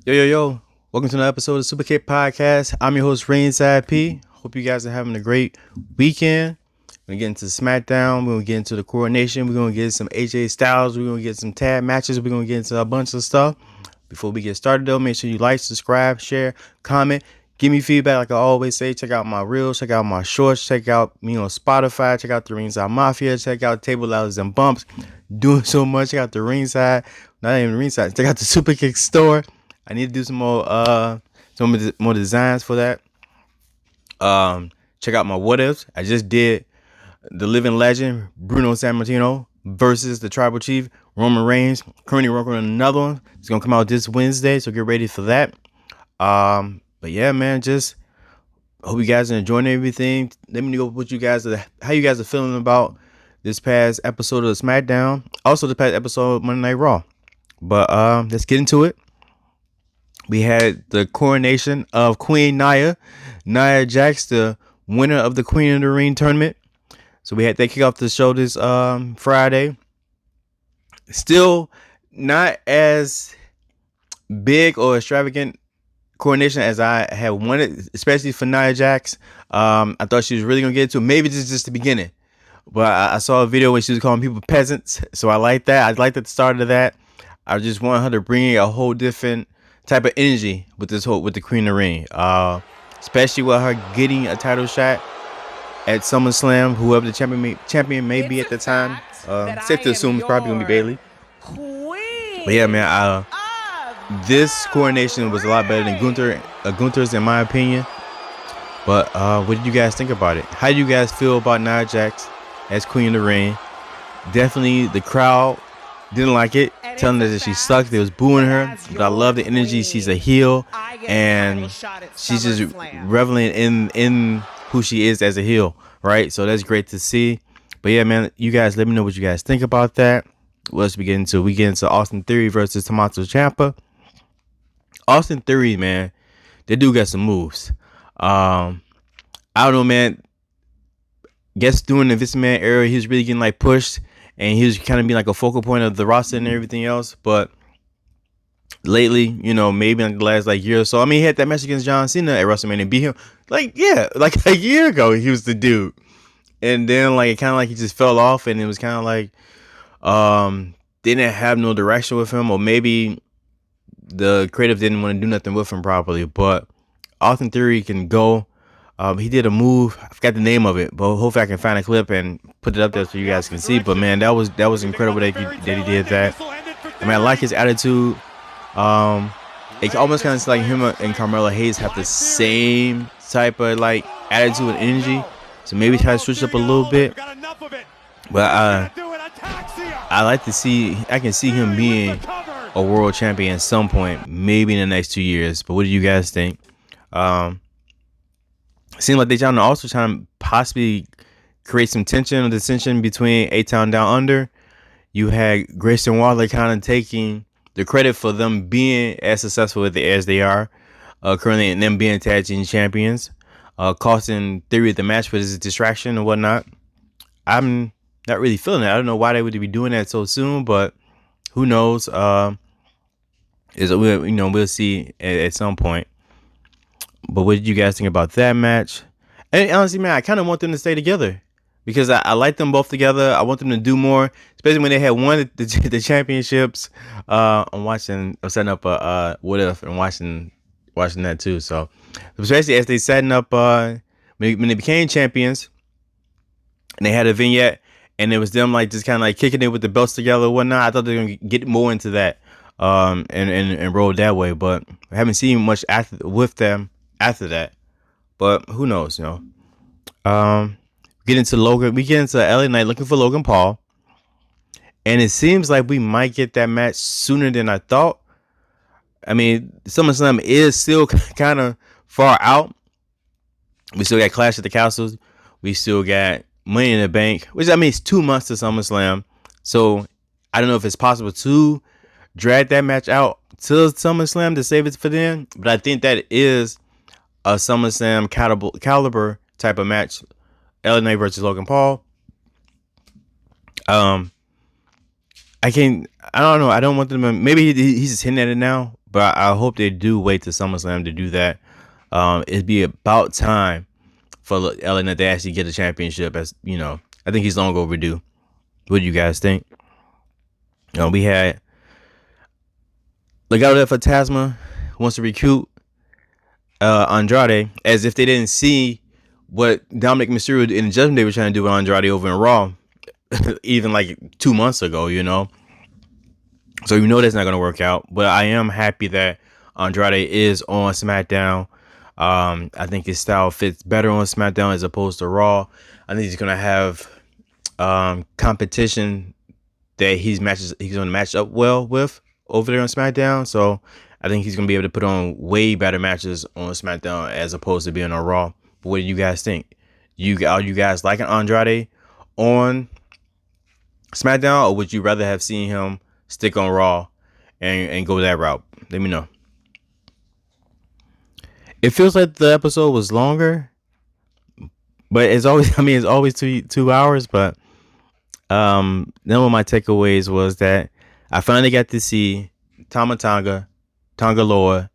Yo. Welcome to another episode of Superkick Podcast. I'm your host, Ringside P. Hope you guys are having a great weekend. We're going to get into SmackDown. We're going to get into the coronation. We're going to get some AJ Styles. We're going to get some tag matches. We're going to get into a bunch of stuff. Before we get started, though, make sure you like, subscribe, share, comment. Give me feedback like I always say. Check out my reels. Check out my shorts. Check out me on Spotify. Check out the Ringside Mafia. Check out Table Ladders and Bumps. Doing so much. Check out the Ringside. Not even Ringside. Check out the Superkick store. I need to do some more designs for that. Check out my what ifs. I just did the living legend Bruno Sammartino versus the Tribal Chief Roman Reigns. Currently working on another one. It's gonna come out this Wednesday, so get ready for that. But yeah, man, just hope you guys are enjoying everything. Let me know how you guys are feeling about this past episode of SmackDown. Also, the past episode of Monday Night Raw. But let's get into it. We had the coronation of Queen Nia Jax, the winner of the Queen of the Ring tournament. So they kick off the show this Friday. Still not as big or extravagant coronation as I had wanted, especially for Nia Jax. I thought she was really gonna get to it. Maybe this is just the beginning. But I saw a video where she was calling people peasants, so I like that. I liked at the start of that. I just want her to bring a whole different type of energy with the Queen of the Ring, especially with her getting a title shot at SummerSlam, whoever the champion may be at the time. Safe to assume it's probably gonna be Bayley. But yeah, man, this coronation was a lot better than Gunther's in my opinion. But what did you guys think about it? How do you guys feel about Nia Jax as Queen of the Ring? Definitely the crowd didn't like it, telling her that she sucked. They was booing her, but I love the energy. She's a heel, and she's just reveling in who she is as a heel, right? So that's great to see. But yeah, man, you guys let me know what you guys think about that. What else we get into? We get into Austin Theory versus Tommaso Ciampa. Austin Theory, man, they do got some moves. I don't know, man. Guess during the Vince McMahon era, he was really getting like pushed. And he was kind of being like a focal point of the roster and everything else. But lately, maybe in the last year or so, I mean, he had that match against John Cena at WrestleMania and beat him. Like a year ago, he was the dude. And then it kind of he just fell off, and it was kind of they didn't have no direction with him, or maybe the creative didn't want to do nothing with him properly. But Austin Theory can go. He did a move. I forgot the name of it, but hopefully I can find a clip and put it up there so you guys can see. But man, that was incredible that he did that. I mean, I like his attitude. It almost kind of like him and Carmelo Hayes have the same type of attitude and energy. So maybe try to switch up a little bit. But I like to see. I can see him being a world champion at some point, maybe in the next 2 years. But what do you guys think? Seems like they're also trying to possibly create some tension or dissension between A-Town Down Under. You had Grayson Waller kind of taking the credit for them being as successful as they are currently, and them being tag team champions, costing Theory the match for his distraction and whatnot. I'm not really feeling it. I don't know why they would be doing that so soon, but who knows? We'll see at some point. But what did you guys think about that match? And honestly, man, I kind of want them to stay together because I like them both together. I want them to do more, especially when they had won the championships. I'm setting up a what if and watching that too. So especially as they setting up when they became champions and they had a vignette and it was them just kind of kicking it with the belts together and whatnot. I thought they were gonna get more into that and roll that way, but I haven't seen much with them after that. But who knows, get into Logan. We get into LA Knight looking for Logan Paul, and it seems like we might get that match sooner than I thought. I mean, SummerSlam is still kind of far out. We still got Clash at the Castles. We still got Money in the Bank, which I mean it's 2 months to SummerSlam. So I don't know if it's possible to drag that match out till SummerSlam to save it for then. But I think that is a SummerSlam caliber type of match. LA Knight versus Logan Paul. I don't know. I don't want them to, maybe he's just hitting at it now, but I hope they do wait to SummerSlam to do that. It'd be about time for LA Knight to actually get a championship. As you know, I think he's long overdue. What do you guys think? We had Legado del Fantasma wants to recruit Andrade, as if they didn't see what Dominic Mysterio and the Judgment Day were trying to do with Andrade over in Raw, even like 2 months ago, So you know that's not going to work out. But I am happy that Andrade is on SmackDown. I think his style fits better on SmackDown as opposed to Raw. I think he's going to have competition that he's going to match up well with over there on SmackDown. So I think he's going to be able to put on way better matches on SmackDown as opposed to being on Raw. But what do you guys think? Are you guys liking Andrade on SmackDown, or would you rather have seen him stick on Raw and go that route? Let me know. It feels like the episode was longer, but it's always 2 hours. But one of my takeaways was that I finally got to see Tama Tonga Loa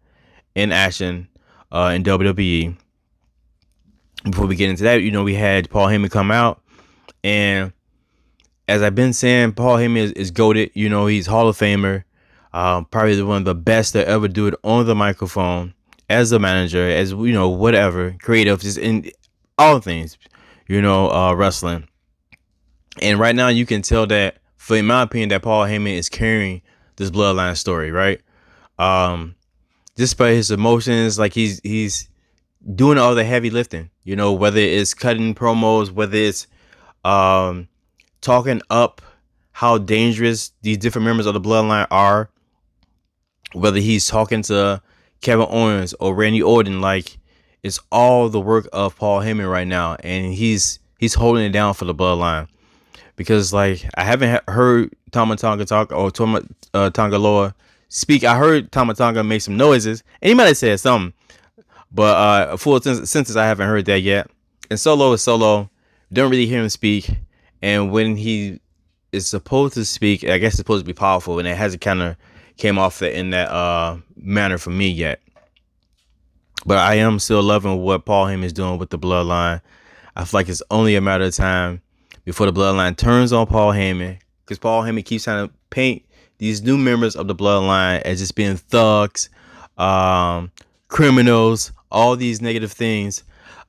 in action in WWE. Before we get into that, we had Paul Heyman come out, and as I've been saying, Paul Heyman is goated. He's Hall of Famer, probably one of the best to ever do it on the microphone, as a manager, as whatever, creative, just in all things, wrestling. And right now, you can tell that, in my opinion, that Paul Heyman is carrying this bloodline story, right? Just by his emotions, like he's doing all the heavy lifting, whether it's cutting promos, whether it's talking up how dangerous these different members of the bloodline are, whether he's talking to Kevin Owens or Randy Orton, like it's all the work of Paul Heyman right now, and he's holding it down for the bloodline. Because like I haven't heard Tama Tonga talk or Tonga Loa speak. I heard Tama Tonga make some noises, and he might have said something, but full sentence I haven't heard that yet. And Solo is Solo. Don't really hear him speak. And when he is supposed to speak, I guess it's supposed to be powerful, and it hasn't kind of came off in that manner for me yet. But I am still loving what Paul Heyman is doing with the bloodline. I feel like it's only a matter of time before the bloodline turns on Paul Heyman, because Paul Heyman keeps trying to paint these new members of the bloodline as just being thugs, criminals, all these negative things.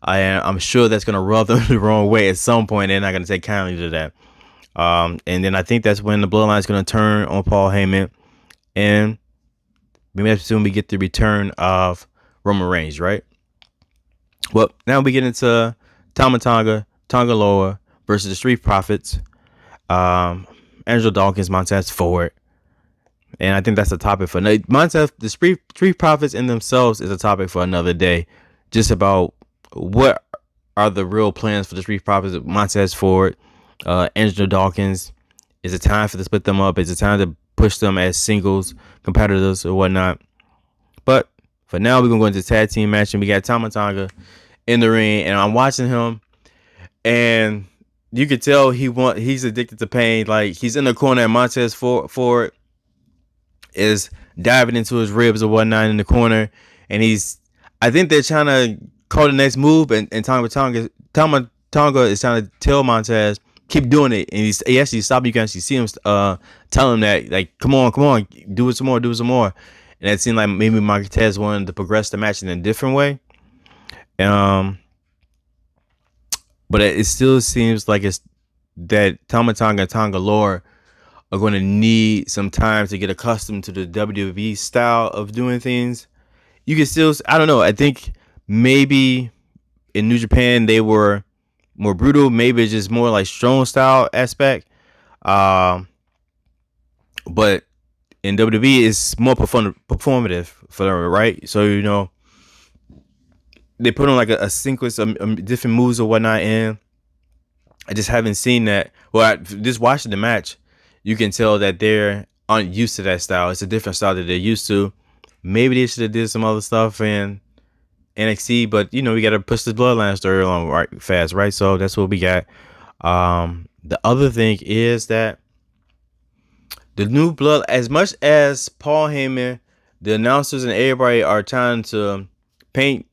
I'm sure that's going to rub them the wrong way at some point. They're not going to take kindly to that. And then I think that's when the bloodline is going to turn on Paul Heyman. And maybe that's when we get the return of Roman Reigns, right? Well, now we get into Tama Tonga Loa versus the Street Profits. Angelo Dawkins, Montez Ford. And I think that's a topic for the Street Profits in themselves is a topic for another day. Just about what are the real plans for the Street Profits, Montez Ford, Angelo Dawkins. Is it time to split them up? Is it time to push them as singles competitors or whatnot? But for now, we're going to go into the tag team match, and we got Tama Tonga in the ring, and I'm watching him, and you could tell he's addicted to pain. Like, he's in the corner, and Montez Ford is diving into his ribs or whatnot in the corner, and I think they're trying to call the next move, and Tama Tonga is trying to tell Montez, keep doing it, and he actually stopped. You can actually see him tell him that, like, come on, do it some more. And it seemed like maybe Montez wanted to progress the match in a different way. But it still seems like it's that Tama Tonga and Tonga Loa are going to need some time to get accustomed to the WWE style of doing things. You can still, I don't know, I think maybe in New Japan they were more brutal. Maybe it's just more like strong style aspect. But in WWE, it's more performative for them, right? So, they put on like a sequence of different moves or whatnot in. I just haven't seen that. Well, just watching the match, you can tell that they're aren't used to that style. It's a different style that they're used to. Maybe they should have did some other stuff in NXT, but we got to push the bloodline story along right fast, right? So that's what we got. The other thing is that the new blood, as much as Paul Heyman the announcers and everybody are trying to paint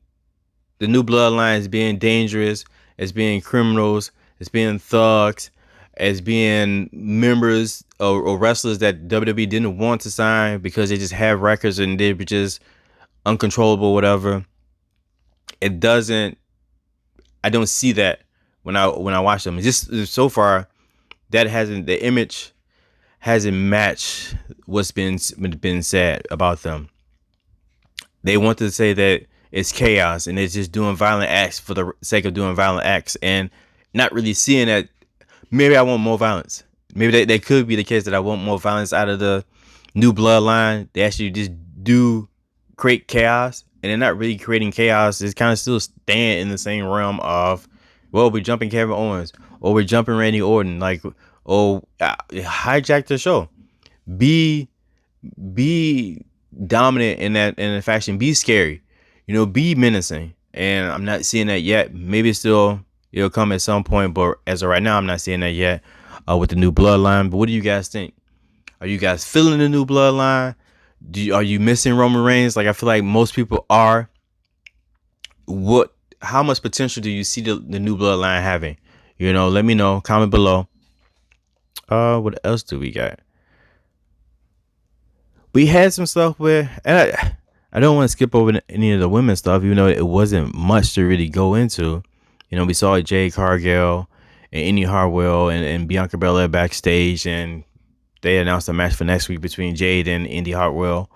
the new bloodline as being dangerous, as being criminals, as being thugs, as being members or wrestlers that WWE didn't want to sign because they just have records and they were just uncontrollable, whatever. It doesn't. I don't see that when I watch them. Just so far, the image hasn't matched what's been said about them. They want to say that it's chaos and it's just doing violent acts for the sake of doing violent acts and not really seeing that maybe I want more violence. Maybe that could be the case that I want more violence out of the new bloodline. They actually just do create chaos, and they're not really creating chaos. It's kind of still staying in the same realm of, well, we're jumping Kevin Owens or we're jumping Randy Orton. Like, hijack the show. Be dominant in that fashion. Be scary. Be menacing. And I'm not seeing that yet. Maybe it'll come at some point, but as of right now, I'm not seeing that yet with the new bloodline. But what do you guys think? Are you guys feeling the new bloodline? Are you missing Roman Reigns? Like, I feel like most people are. How much potential do you see the new bloodline having? Let me know. Comment below. What else do we got? We had some stuff and I don't want to skip over any of the women's stuff, even though it wasn't much to really go into. We saw Jade Cargill and Indy Hartwell and Bianca Belair backstage, and they announced a match for next week between Jade and Indy Hartwell.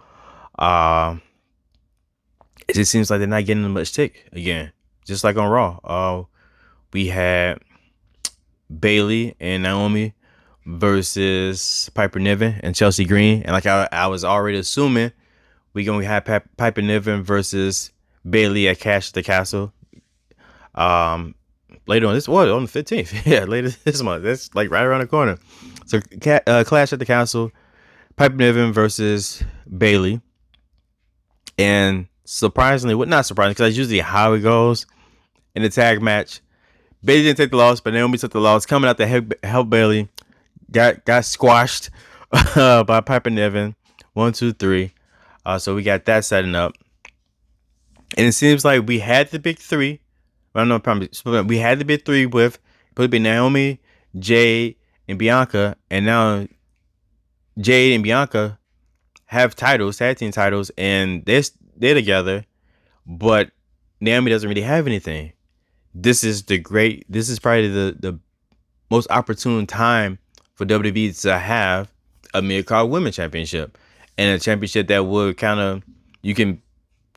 It just seems like they're not getting much tick again, just like on Raw. We had Bayley and Naomi versus Piper Niven and Chelsea Green, and like I was already assuming, we're going to have Piper Niven versus Bayley at Clash at the Castle. Later on on the 15th. Yeah, later this month. That's like right around the corner. So Clash at the Castle, Piper Niven versus Bayley. And surprisingly, not surprising, because that's usually how it goes in the tag match. Bayley didn't take the loss, but Naomi took the loss. Coming out to help Bayley. Got squashed by Piper Niven. 1, 2, 3. So we got that setting up. And it seems like we had the big three. I don't know, probably we had the big three with probably Naomi, Jade, and Bianca. And now Jade and Bianca have titles, tag team titles, and they're together. But Naomi doesn't really have anything. This is probably the most opportune time for WWE to have a mid-card women championship, and a championship that would you can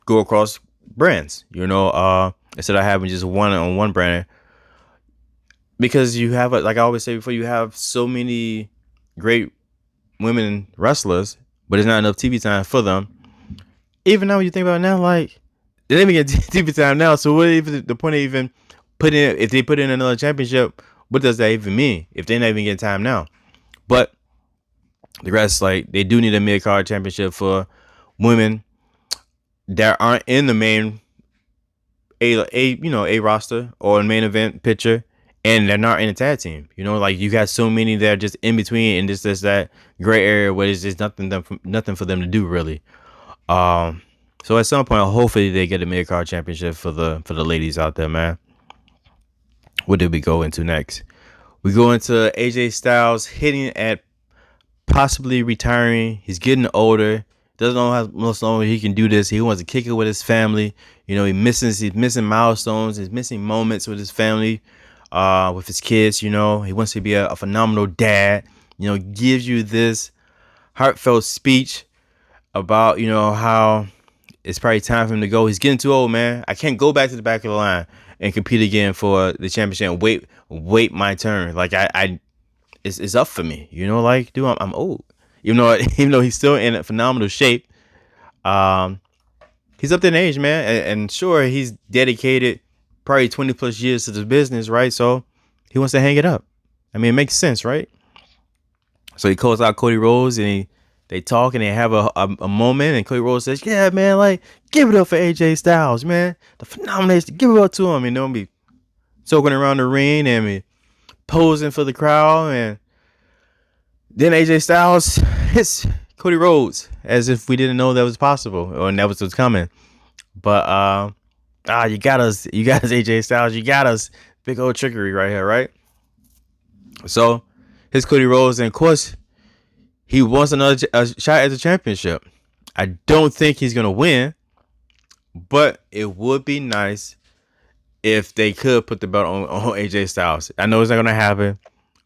go across brands, instead of having just one on one brand, because you have, like I always say before, you have so many great women wrestlers, but there's not enough TV time for them. Even now, when you think about it now, like, they didn't even get TV time now, so what even the point of even if they put in another championship, what does that even mean if they're not even getting time now? But the rest, like, they do need a mid-card championship for women that aren't in the main a roster or main event picture, and they're not in a tag team. Like, you got so many that are just in between and just that gray area where there's just nothing for them to do, really. So at some point, hopefully they get a mid-card championship for the ladies out there, man. What did we go into next? We go into AJ Styles hitting at possibly retiring. He's getting older. Doesn't know how much longer he can do this. He wants to kick it with his family. He's missing milestones. He's missing moments with his family, with his kids. He wants to be a phenomenal dad. Gives you this heartfelt speech about, how it's probably time for him to go. He's getting too old, man. I can't go back to the back of the line and compete again for the championship and wait my turn. Like, it's up for me. Like, dude, I'm old. Even though he's still in a phenomenal shape, he's up there in age, man. And sure, he's dedicated probably 20 plus years to the business, right? So he wants to hang it up. I mean, it makes sense, right? So he calls out Cody Rhodes, and they talk and they have a moment, and Cody Rhodes says, "Yeah, man, like, give it up for AJ Styles, man. The phenomenal, give it up to him." Be soaking around the ring and be posing for the crowd, and then AJ Styles hits Cody Rhodes, as if we didn't know that was possible or that was what's coming. But you got us AJ Styles, you got us big old trickery right here, right? So his Cody Rhodes, and of course he wants another shot at the championship. I don't think he's gonna win, but it would be nice if they could put the belt on AJ Styles. I know it's not gonna happen,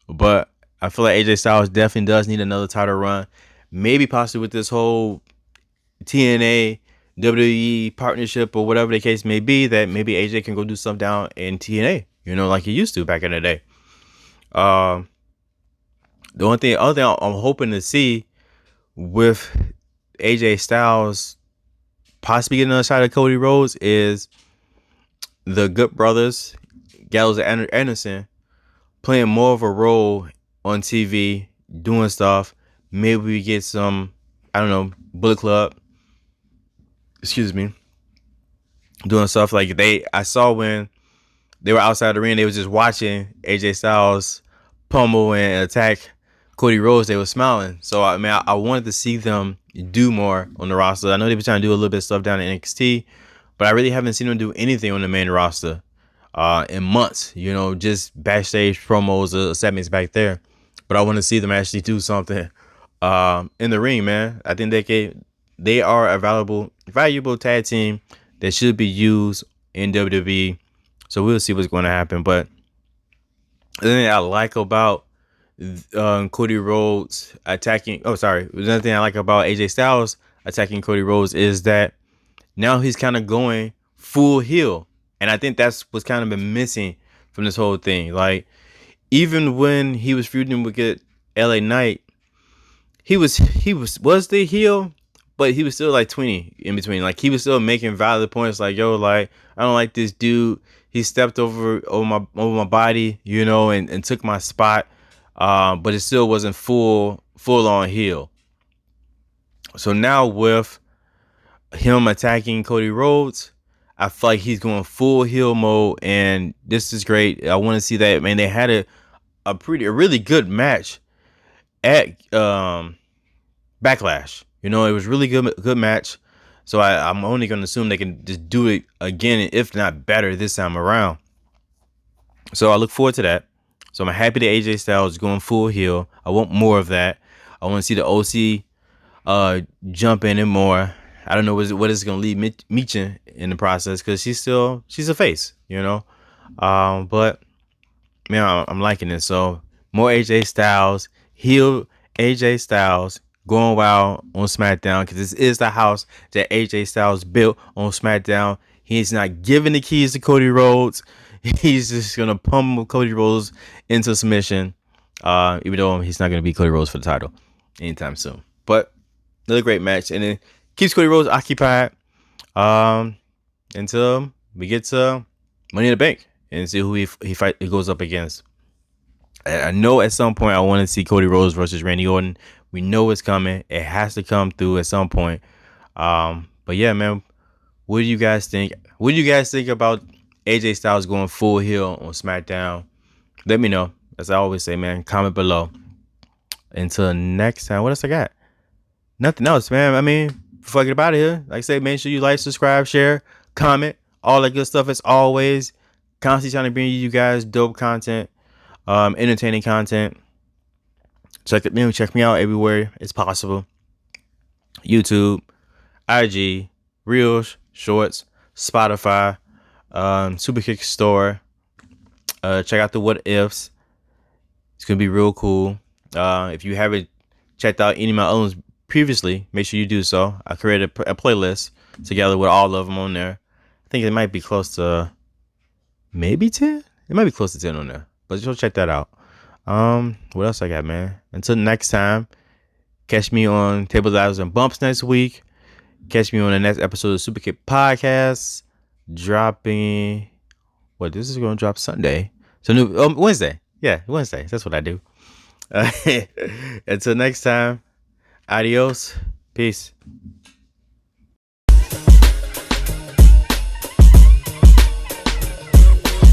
but I feel like AJ Styles definitely does need another title run. Maybe possibly with this whole TNA WWE partnership or whatever the case may be, that maybe AJ can go do something down in TNA, like he used to back in the day. The other thing I'm hoping to see with AJ Styles possibly getting another shot at Cody Rhodes is the Good Brothers, Gallows and Anderson, playing more of a role on TV, doing stuff. Maybe we get some, I don't know, Bullet Club, doing stuff like I saw when they were outside the ring, they were just watching AJ Styles pummel and attack Cody Rhodes. They were smiling. So I wanted to see them do more on the roster. I know they've been trying to do a little bit of stuff down in NXT, but I really haven't seen them do anything on the main roster in months. Just backstage promos or segments back there. But I want to see them actually do something in the ring, man. I think they are a valuable tag team that should be used in WWE. So we'll see what's going to happen. But the thing I like about Cody Rhodes attacking. Another thing I like about AJ Styles attacking Cody Rhodes is that now he's kind of going full heel, and I think that's what's kind of been missing from this whole thing. Like, even when he was feuding with LA Knight, he was the heel, but he was still like 20 in between. Like, he was still making valid points, like, yo, like, I don't like this dude. He stepped over my body, and took my spot. But it still wasn't full on heel. So now with him attacking Cody Rhodes, I feel like he's going full heel mode, and this is great. I want to see that, man. They had a really good match at Backlash. It was really good match. So I'm only going to assume they can just do it again, if not better this time around. So I look forward to that. So I'm happy that AJ Styles is going full heel. I want more of that. I want to see the OC jump in and more. I don't know what is going to lead Michin in the process, because she's a face, But man, I'm liking it. So more AJ Styles, heel AJ Styles going wild on SmackDown, because this is the house that AJ Styles built on SmackDown. He's not giving the keys to Cody Rhodes. He's just going to pummel Cody Rhodes into submission, even though he's not going to beat Cody Rhodes for the title anytime soon. But another great match, and it keeps Cody Rhodes occupied until we get to Money in the Bank and see who he goes up against. I know at some point I want to see Cody Rhodes versus Randy Orton. We know it's coming. It has to come through at some point. But yeah, man, what do you guys think? What do you guys think about AJ Styles going full heel on SmackDown? Let me know. As I always say, man, comment below. Until next time, what else I got? Nothing else, man. I mean, before I get out of here, like I say, make sure you like, subscribe, share, comment, all that good stuff as always. Constantly trying to bring you guys dope content, entertaining content. Check me out everywhere it's possible. YouTube, IG, Reels, Shorts, Spotify, Superkick store. Check out the What Ifs. It's gonna be real cool. If you haven't checked out any of my others previously, make sure you do so. I created a playlist together with all of them on there. I think it might be close to maybe 10. It might be close to 10 on there, but you'll check that out. What else I got, man? Until next time, catch me on Tables, Ladders, and Bumps next week. Catch me on the next episode of Superkick Podcast, dropping. This is going to drop Sunday. So Wednesday. Yeah, Wednesday. That's what I do. Until next time, adios. Peace.